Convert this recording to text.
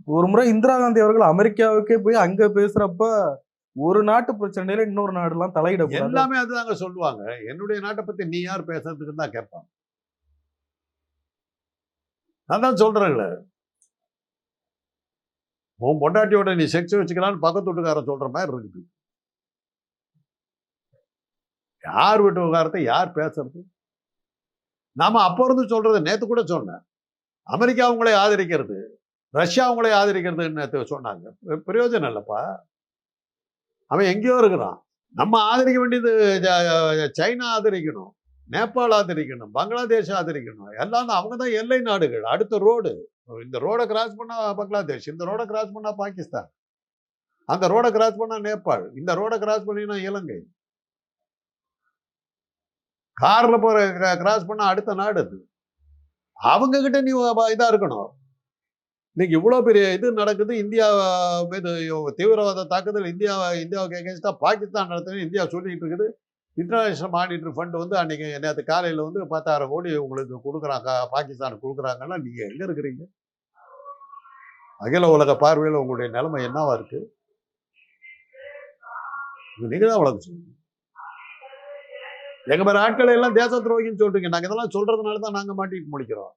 ஒரு முறை இந்திரா காந்தி அவர்கள் அமெரிக்காவுக்கே போய் அங்க பேசுறப்ப ஒரு நாட்டு பிரச்சனையில இன்னொரு நாடுலாம் தலையிடக்கூடாது. எல்லாமே அதுதாங்க சொல்லுவாங்க. என்னுடைய நாட்டை பத்தி நீ யார் பேசுறதுக்குன்னு தான் கேட்பாங்க. நான் தான் சொல்றேன்ல. உன் பொண்டாட்டியோட நீ செக்ஸ் வச்சுக்கலான்னு பக்கத்து வீட்டுக்காரன் சொல்ற மாதிரி இருக்குது. யார் வீட்டு விவகாரத்தை யார் பேசுறது? நாம அப்ப இருந்து சொல்றது நேத்து கூட சொன்னேன். அமெரிக்கா உங்களை ஆதரிக்கிறது, ரஷ்யா உங்களை ஆதரிக்கிறதுன்னு நேத்து சொன்னாங்க. பிரயோஜனம் இல்லப்பா. அவன் எங்கேயோ இருக்கிறான். நம்ம ஆதரிக்க வேண்டியது சைனா ஆதரிக்கணும், நேபாள் ஆதரிக்கணும், பங்களாதேஷ் ஆதரிக்கணும். எல்லாம் அவங்க தான் எல்லை நாடுகள். அடுத்த ரோடு. இந்த ரோட கிராஸ் பண்ணா பங்களாதேஷ், இந்த ரோட கிராஸ் பண்ணா பாகிஸ்தான், அந்த ரோட கிராஸ் பண்ணா நேபாள், இந்த ரோட கிராஸ் பண்ணினா இலங்கை. கார்ல போற கிராஸ் பண்ணா அடுத்த நாடு அது. அவங்க கிட்ட நீ இதா இருக்கணும். இன்னைக்கு இவ்வளவு பெரிய இது நடக்குது. இந்தியா மீது தீவிரவாத தாக்குதல் இந்தியாவுக்கு எகென்ஸ்டா பாகிஸ்தான் நடத்துன்னு இந்தியா சொல்லிட்டு இருக்குது. இன்டர்நேஷனல் மானிட்டரி ஃபண்ட் வந்து அன்னைக்கு நேற்று காலையில் வந்து 10,000 கோடி உங்களுக்கு கொடுக்குறாங்க, பாகிஸ்தானுக்கு கொடுக்குறாங்கன்னா நீங்க எங்க இருக்கிறீங்க? அகில உலக பார்வையில் உங்களுடைய நிலைமை என்னவா இருக்கு? நீங்க தான் உலகம் சொல்லுங்க. எங்க மாதிரி ஆட்களை எல்லாம் தேச துரோகின்னு சொல்றீங்க. நாங்க இதெல்லாம் சொல்றதுனால தான் நாங்க மாட்டிட்டு முடிக்கிறோம்.